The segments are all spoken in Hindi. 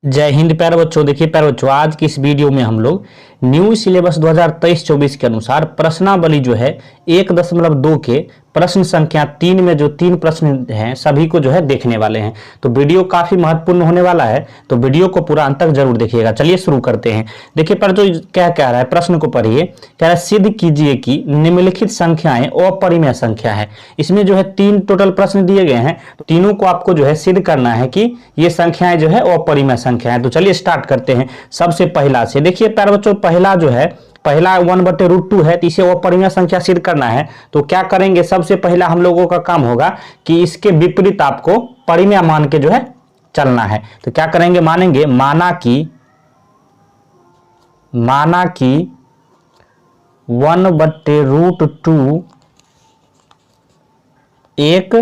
जय हिंद प्यारे बच्चों। देखिए प्यारे बच्चों, आज की इस वीडियो में हम लोग न्यू सिलेबस 2023-24 के अनुसार प्रश्नावली जो है 1.2 के प्रश्न संख्या 3 में जो 3 प्रश्न हैं सभी को जो है देखने वाले हैं। तो वीडियो काफी महत्वपूर्ण होने वाला है, तो वीडियो को पूरा अंत तक जरूर देखिएगा। चलिए शुरू करते हैं। देखिए पर जो क्या कह रहा है, प्रश्न को पढ़िए। कह रहा है सिद्ध कीजिए कि निम्नलिखित संख्याएं अपरिमेय संख्या है। इसमें जो है 3 टोटल प्रश्न दिए गए हैं, तो तीनों को आपको जो है सिद्ध करना है कि ये संख्याएं जो है अपरिमेय संख्या है। तो चलिए स्टार्ट करते हैं सबसे पहला से। देखिए प्यारे बच्चों, पहला जो है पहला 1/√2 है, तो इसे अपरिमेय संख्या सिद्ध करना है। तो क्या करेंगे, सबसे पहला हम लोगों का काम होगा कि इसके विपरीत आपको परिमेय मान के जो है चलना है। तो क्या करेंगे, मानेंगे माना कि 1/√2 एक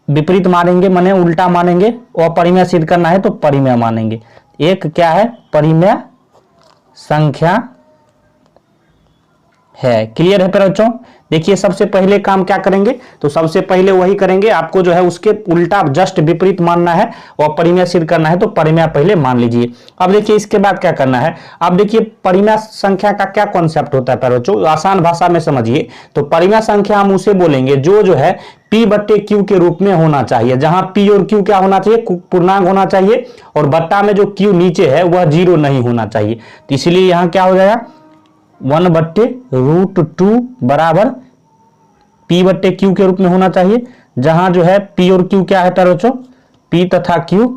विपरीत मानेंगे, माने उल्टा मानेंगे, अपरिमेय सिद्ध करना है तो परिमेय मानेंगे। एक क्या है, परिमेय संख्या है। क्लियर है प्यारे बच्चों। देखिए सबसे पहले काम क्या करेंगे, तो सबसे पहले वही करेंगे, आपको जो है उसके उल्टा जस्ट विपरीत मानना है और परिमेय सिद्ध करना है, तो परिमेय पहले मान लीजिए। अब देखिए इसके बाद क्या करना है। अब देखिए परिमेय संख्या का क्या कॉन्सेप्ट होता है प्यारे बच्चों, आसान भाषा में समझिए। तो परिमेय संख्या हम उसे बोलेंगे जो है P/Q के रूप में होना चाहिए, जहां P और Q क्या होना चाहिए, पूर्णांक होना चाहिए, और बट्टा में जो Q नीचे है वह 0 नहीं होना चाहिए। तो इसलिए यहां क्या हो जाएगा, 1/√2 बराबर P/Q के रूप में होना चाहिए, जहां जो है P और Q क्या है प्यारे बच्चों, P तथा Q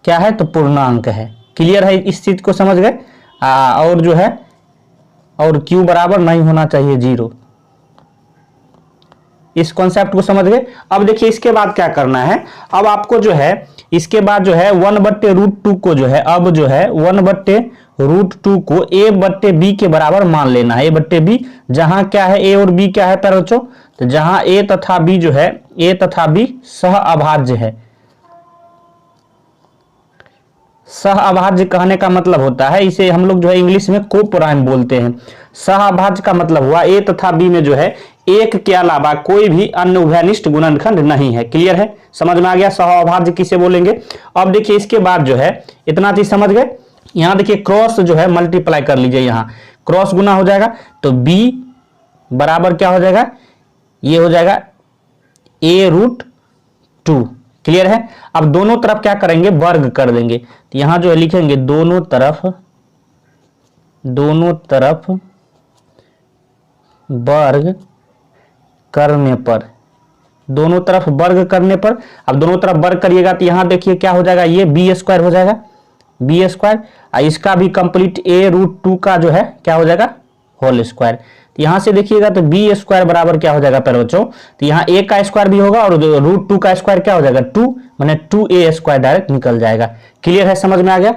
क्या है, तो पूर्णांक है। क्लियर है, इस चीज को समझ गए। और जो है और Q बराबर नहीं होना चाहिए 0। इस कॉन्सेप्ट को समझ गए। अब देखिए इसके बाद क्या करना है। अब आपको जो है इसके बाद जो है 1/√2 को जो है अब जो है 1/√2 को A/B के बराबर मान लेना है। A/B जहां क्या है, A और B क्या है प्यारे बच्चों, तो जहां A तथा B जो है, A तथा B सह अभाज्य है। सह अभाज्य कहने का मतलब होता है, इसे हम लोग जो है इंग्लिश में कोप्राइम बोलते हैं। सह अभाज्य का मतलब हुआ A तथा B में जो है एक के अलावा कोई भी अन्य उभयनिष्ठ गुणनखंड नहीं है। क्लियर है, समझ में आ गया सह अभाज्य किसे बोलेंगे। अब देखिए इसके बाद जो है इतना चीज समझ गए। यहां देखिए क्रॉस जो है मल्टीप्लाई कर लीजिए, यहां क्रॉस गुना हो जाएगा, तो B बराबर क्या हो जाएगा, ये हो जाएगा A√2। क्लियर है। अब दोनों तरफ क्या करेंगे, वर्ग कर देंगे। तो यहां जो है लिखेंगे दोनों तरफ वर्ग करने पर, दोनों तरफ वर्ग करने पर, अब दोनों तरफ वर्ग करिएगा तो यहां देखिए क्या हो जाएगा, ये B² हो जाएगा, B²। इसका भी कंप्लीट A√2 का जो है क्या हो जाएगा, होल स्क्वायर। तो यहां से देखिएगा तो B² बराबर क्या हो जाएगा प्यारे बच्चों, तो यहां A का स्क्वायर भी होगा और √2 का स्क्वायर क्या हो जाएगा 2, माने 2A² डायरेक्ट निकल जाएगा। क्लियर है, समझ में आ गया।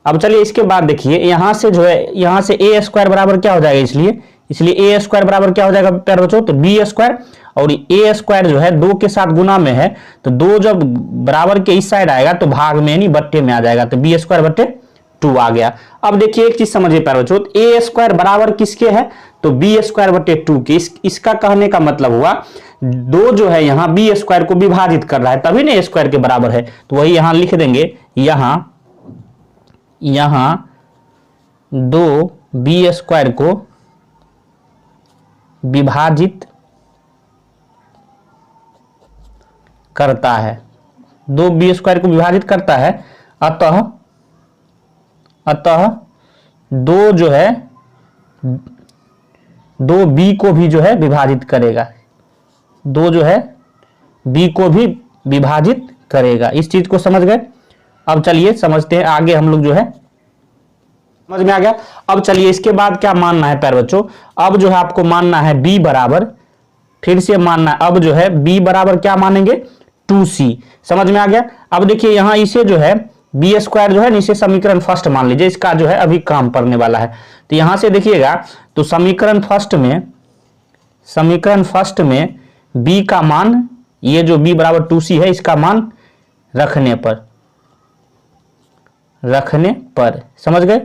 अब चलिए इसके बाद देखिए यहां से जो है, यहां से A² बराबर क्या हो जाएगा, इसलिए A² बराबर क्या हो जाएगा प्यारे बच्चों, तो B² और A² जो है 2 के साथ गुना में है, तो 2 जब बराबर के इस साइड आएगा तो भाग में यानी बट्टे में आ जाएगा, तो B²/2 आ गया। अब देखिए एक चीज समझिए प्यारे बच्चों, A² बराबर किसके है, तो B²/2 के। इसका कहने का मतलब हुआ 2 जो है यहाँ B² को विभाजित कर रहा है, तभी ना A² के बराबर है। तो वही यहां लिख देंगे, यहां 2 B² को विभाजित करता है, 2 B² को विभाजित करता है, अतः 2 जो है 2 B को भी जो है विभाजित करेगा, 2 जो है B को भी विभाजित करेगा। इस चीज को समझ गए। अब चलिए समझते हैं आगे हम लोग जो है, समझ में आ गया। अब चलिए इसके बाद क्या मानना है प्यारे बच्चों, अब जो है आपको मानना है B बराबर, फिर से मानना है, अब जो है B बराबर क्या मानेंगे, 2C। समझ में आ गया। अब देखिए यहां इसे जो है B² जो है इसे समीकरण फर्स्ट मान लीजिए, इसका जो है अभी काम पड़ने वाला है। तो यहां से देखिएगा तो समीकरण फर्स्ट में B का मान, ये जो B बराबर 2C है, इसका मान रखने पर समझ गए।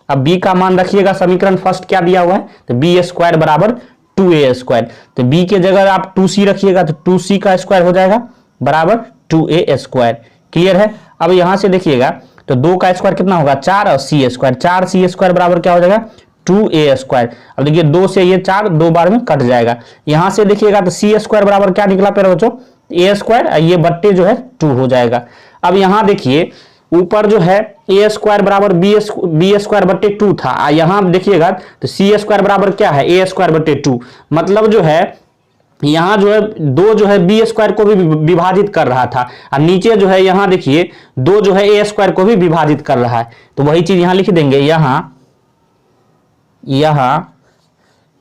अब B का मान रखिएगा, समीकरण फर्स्ट क्या दिया हुआ है, तो B² बराबर 2A²। तो B के जगह आप 2C रखिएगा तो 2C का स्क्वायर हो जाएगा बराबर 2A²। क्लियर है। अब यहां से देखिएगा तो 2 का स्क्वायर कितना होगा 4 और सी स्क्वायर, 4 सी स्क्वायर बराबर क्या हो जाएगा 2a स्क्वायर। अब देखिए 2 से ये 4 दो बार में कट जाएगा। यहां से देखिएगा तो सी स्क्वायर बराबर क्या निकला प्यारे बच्चों ए स्क्वायर, ये बट्टे जो है 2 हो जाएगा। अब यहां देखिए ऊपर जो है ए स्क्वायर बराबर बी स्क्वायर बट्टे 2 था, यहां देखिएगा तो सी स्क्वायर बराबर क्या है ए स्क्वायर बट्टे 2, मतलब जो है यहां जो है 2 जो है बी स्क्वायर को भी विभाजित कर रहा था, और नीचे जो है यहां देखिए 2 जो है ए स्क्वायर को भी विभाजित कर रहा है। तो वही चीज यहां लिख देंगे, यहां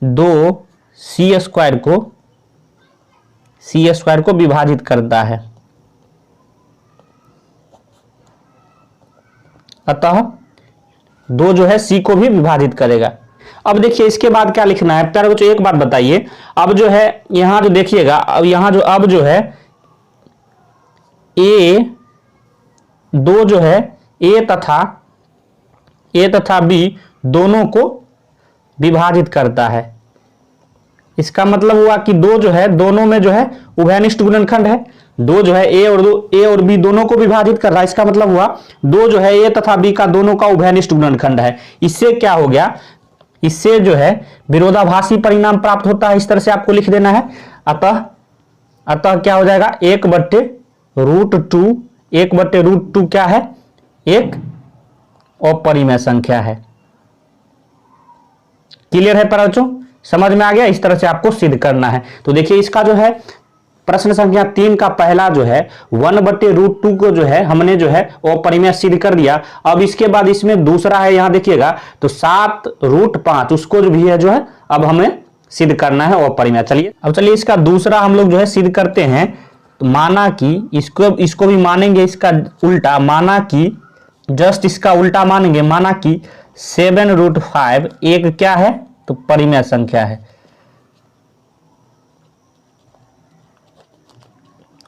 2 सी स्क्वायर को विभाजित करता है, अतः 2 जो है सी को भी विभाजित करेगा। अब देखिए इसके बाद क्या लिखना है प्यारे बच्चों, एक बात बताइए। अब जो है यहां जो देखिएगा, अब यहां जो अब जो है ए 2 जो है ए तथा बी दोनों को विभाजित करता है। इसका मतलब हुआ कि 2 जो है दोनों में जो है उभयनिष्ठ गुणनखंड है, 2 जो है ए और बी दोनों को विभाजित कर रहा है। इसका मतलब हुआ 2 जो है ए तथा बी का दोनों का उभयनिष्ठ गुणनखंड है। इससे क्या हो गया, इससे जो है विरोधाभासी परिणाम प्राप्त होता है। इस तरह से आपको लिख देना है। अतः क्या हो जाएगा 1/√2 क्या है एक अपरिमेय संख्या है। क्लियर है बच्चों, समझ में आ गया। इस तरह से आपको सिद्ध करना है। तो देखिए इसका जो है प्रश्न संख्या 3 का पहला जो है 1/√2 को जो है हमने जो है अपरिमेय सिद्ध कर दिया। अब इसके बाद इसमें दूसरा है, यहां देखिएगा तो 7√5 उसको जो भी है जो है अब हमें सिद्ध करना है अपरिमेय। चलिए इसका दूसरा हम लोग जो है सिद्ध करते हैं। तो माना कि इसको भी मानेंगे, इसका उल्टा माना कि जस्ट इसका उल्टा मानेंगे, माना कि 7√5 एक क्या है तो परिमेय संख्या है।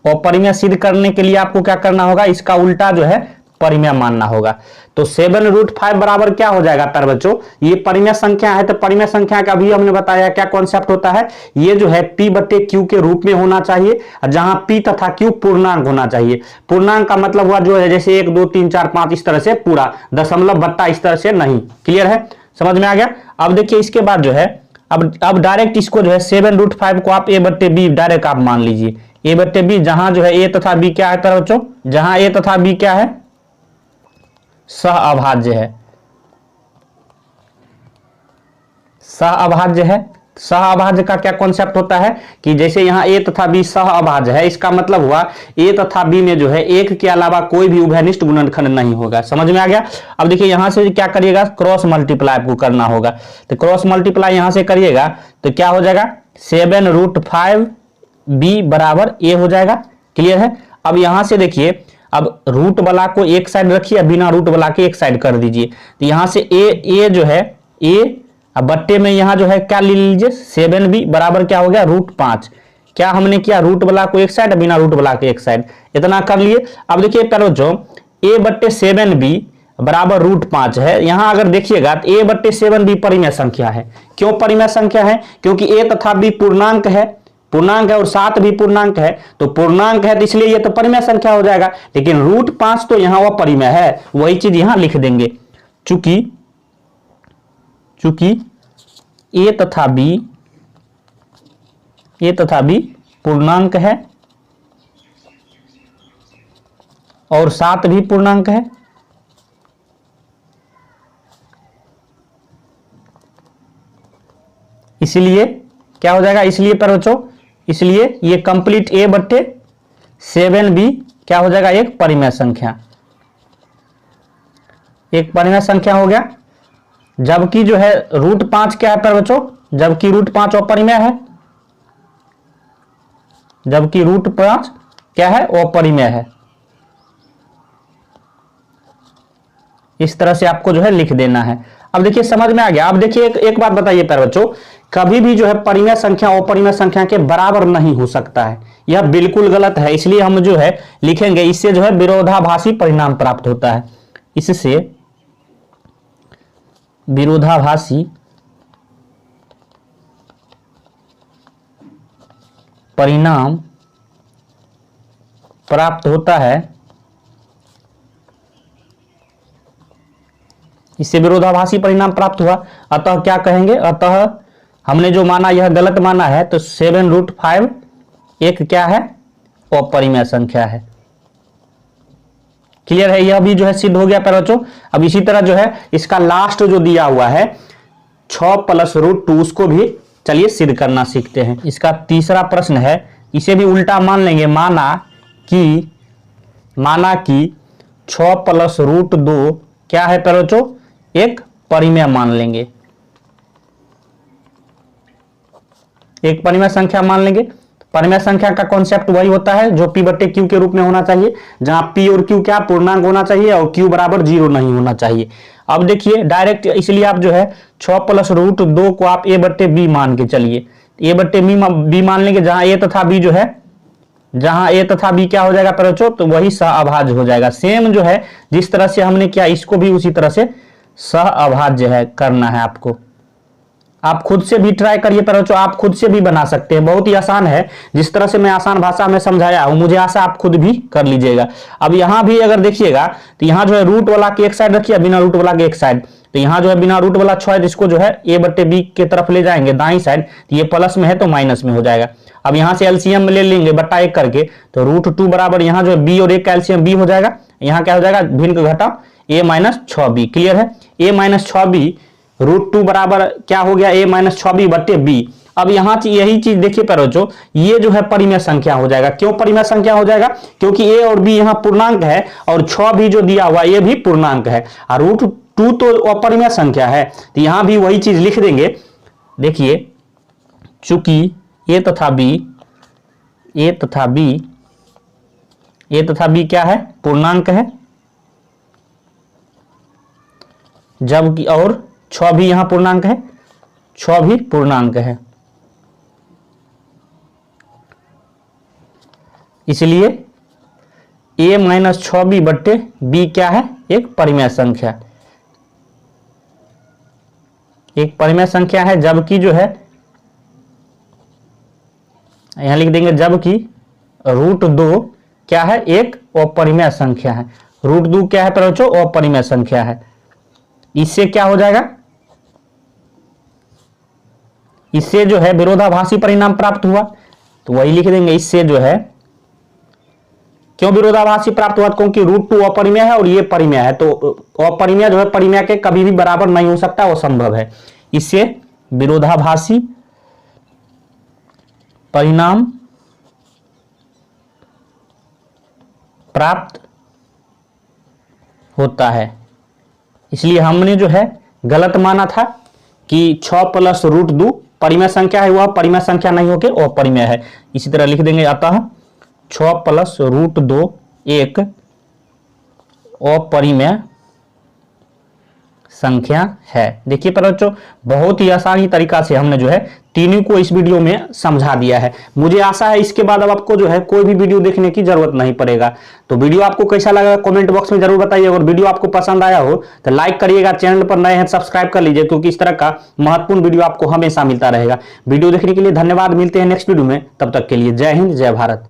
और परिमेय सिद्ध करने के लिए आपको क्या करना होगा, इसका उल्टा जो है परिमेय मानना होगा। तो 7√5 बराबर क्या हो जाएगा प्यारे बच्चों, ये परिमेय संख्या है। तो परिमेय संख्या का भी हमने बताया क्या कॉन्सेप्ट होता है, ये जो है p/q के रूप में होना चाहिए, जहां p तथा q पूर्णांक होना चाहिए। पूर्णांक का मतलब हुआ जो है जैसे 1 2 3 4 5 इस तरह से पूरा, दशमलव बट्टा इस तरह से नहीं। क्लियर है, समझ में आ गया। अब देखिए इसके बाद जो है अब डायरेक्ट इसको जो है 7√5 को आप a/b डायरेक्ट आप मान लीजिए, a/b, जहां जो है a तथा b क्या है प्यारे बच्चों, जहां a तथा b क्या है सहअभाज्य है। सहअभाज्य है। सहअभाज्य का क्या कॉन्सेप्ट होता है कि जैसे यहां a तथा b सहअभाज्य है, इसका मतलब हुआ a तथा b में जो है एक के अलावा कोई भी उभयनिष्ठ गुणनखंड नहीं होगा। समझ में आ गया। अब देखिए यहां से क्या करिएगा, क्रॉस मल्टीप्लाई आपको करना होगा। तो क्रॉस मल्टीप्लाई यहां से करिएगा तो क्या हो जाएगा 7√5b बराबर a हो जाएगा। क्लियर है। अब यहां से देखिए, अब रूट वाला को एक साइड रखिए, बिना रूट वाला के एक साइड कर दीजिए। तो यहां से a जो है a, अब बट्टे में यहां जो है क्या ले लीजिए 7b बराबर क्या हो गया √5। क्या हमने किया, रूट वाला को एक साइड, बिना रूट वाला के एक साइड, इतना कर लिए। अब देखिए प्यारे बच्चों a/7b बराबर √5 है। यहां अगर देखिएगा तो a/7b परिमेय संख्या है। क्यों परिमेय संख्या है, क्योंकि a तथा b पूर्णांक है और 7 भी पूर्णांक है। तो पूर्णांक है तो इसलिए ये तो परिमेय संख्या हो जाएगा। लेकिन √5 तो यहां वो परिमेय है, वही चीज यहां लिख देंगे। चूंकि a तथा b पूर्णांक है और 7 भी पूर्णांक है, इसलिए क्या हो जाएगा, इसलिए पर बच्चों इसलिए ये कंप्लीट a/7b क्या हो जाएगा एक परिमेय संख्या, एक परिमेय संख्या हो गया। जबकि जो है √5 क्या है पर बच्चों, जबकि √5 अपरिमेय है, जबकि √5 क्या है अपरिमेय है। इस तरह से आपको जो है लिख देना है। अब देखिए समझ में आ गया। अब देखिए एक बात बताइए प्यारे बच्चों, कभी भी जो है परिमेय संख्या अपरिमेय संख्या के बराबर नहीं हो सकता है, यह बिल्कुल गलत है। इसलिए हम जो है लिखेंगे, इससे जो है विरोधाभासी परिणाम प्राप्त होता है। इससे विरोधाभासी परिणाम प्राप्त होता है इससे विरोधाभासी परिणाम प्राप्त हुआ। अतः क्या कहेंगे, अतः हमने जो माना यह गलत माना है, तो 7√5 एक क्या है, अपरिमेय संख्या है। क्लियर है, यह भी जो है सिद्ध हो गया प्यारे बच्चों। अब इसी तरह जो है इसका लास्ट जो दिया हुआ है 6 + √2, उसको भी चलिए सिद्ध करना सीखते हैं। इसका तीसरा प्रश्न है, इसे भी उल्टा मान लेंगे। माना कि 6 + √2 क्या है प्यारे बच्चों, एक परिमेय मान लेंगे, एक परिमेय संख्या मान लेंगे। परिमेय संख्या का कॉन्सेप्ट वही होता है जो P/Q के रूप में होना चाहिए, जहां P और Q क्या पूर्णांक होना चाहिए और Q बराबर 0 नहीं होना चाहिए। अब देखिए डायरेक्ट, इसलिए आप जो है 6 + √2 को आप A/B मान के चलिए, A/B मान लेंगे, जहां A तथा B जो है, जहां A तथा B क्या हो जाएगा प्यारे बच्चों, तो वही सहअभाज्य हो जाएगा। सेम जो है जिस तरह से हमने किया, इसको भी उसी तरह से सहअभाज्य है करना है आपको। आप खुद से भी ट्राई करिए प्यारे बच्चों, आप खुद से भी बना सकते हैं, बहुत ही आसान है। जिस तरह से मैं आसान भाषा में समझाया हूं, मुझे आशा आप खुद भी कर लीजिएगा। अब यहां भी अगर देखिएगा तो यहां जो है रूट वाला की एक साइड रखिए, बिना रूट वाला की एक साइड, तो यहां जो है बिना रूट वाला 6 है, जिसको जो है A/B के तरफ ले जाएंगे दाईं साइड, तो ये प्लस में है तो माइनस में हो जाएगा। अब यहां से एलसीएम ले लेंगे बट्टा 1 करके, तो √2 बराबर यहां जो है B और 1 का एलसीएम B हो जाएगा, यहां क्या हो जाएगा, भिन्न घटा A-6B। क्लियर है, A-6B √2 बराबर क्या हो गया, A-6B/B। अब यहां यही चीज देखिए प्यारे बच्चों, ये जो है परिमेय संख्या हो जाएगा। क्यों परिमेय संख्या हो जाएगा, क्योंकि A और B यहां पूर्णांक है और 6 भी जो दिया हुआ ये भी पूर्णांक है, और √2 तो अपरिमेय संख्या है, तो यहां भी वही चीज लिख देंगे। देखिए चूंकि A तथा B क्या है, पूर्णांक है, जबकि और 6 भी यहां पूर्णांक है, 6 भी पूर्णांक है, इसलिए A-6B/B क्या है, एक परिमेय संख्या, एक परिमेय संख्या है। जबकि जो है यहां लिख देंगे, जबकि √2 क्या है, एक अपरिमेय संख्या है। √2 क्या है प्यारे बच्चों, अपरिमेय संख्या है। इससे क्या हो जाएगा, इससे जो है विरोधाभासी परिणाम प्राप्त हुआ, तो वही लिख देंगे। इससे जो है क्यों विरोधाभासी प्राप्त हुआ, क्योंकि √2 अपरिमेय है और ये परिमेय है, तो अपरिमेय जो है परिमेय के कभी भी बराबर नहीं हो सकता, वो संभव है। इससे विरोधाभासी परिणाम प्राप्त होता है। इसलिए हमने जो है गलत माना था कि 6 + √2 परिमेय संख्या है, वह परिमेय संख्या नहीं होकर अपरिमेय है। इसी तरह लिख देंगे, अतः 6 + √2 एक अपरिमेय संख्या है। देखिए प्यारे बच्चों, बहुत ही आसानी तरीका से हमने जो है तीनों को इस वीडियो में समझा दिया है। मुझे आशा है इसके बाद अब आपको जो है कोई भी वीडियो देखने की जरूरत नहीं पड़ेगा। तो वीडियो आपको कैसा लगा कमेंट बॉक्स में जरूर बताइए, और वीडियो आपको पसंद आया हो तो लाइक करिएगा, चैनल पर नए हैं सब्सक्राइब कर लीजिए, क्योंकि इस तरह का महत्वपूर्ण वीडियो आपको हमेशा मिलता रहेगा। वीडियो देखने के लिए धन्यवाद, मिलते हैं नेक्स्ट वीडियो में, तब तक के लिए जय हिंद, जय भारत।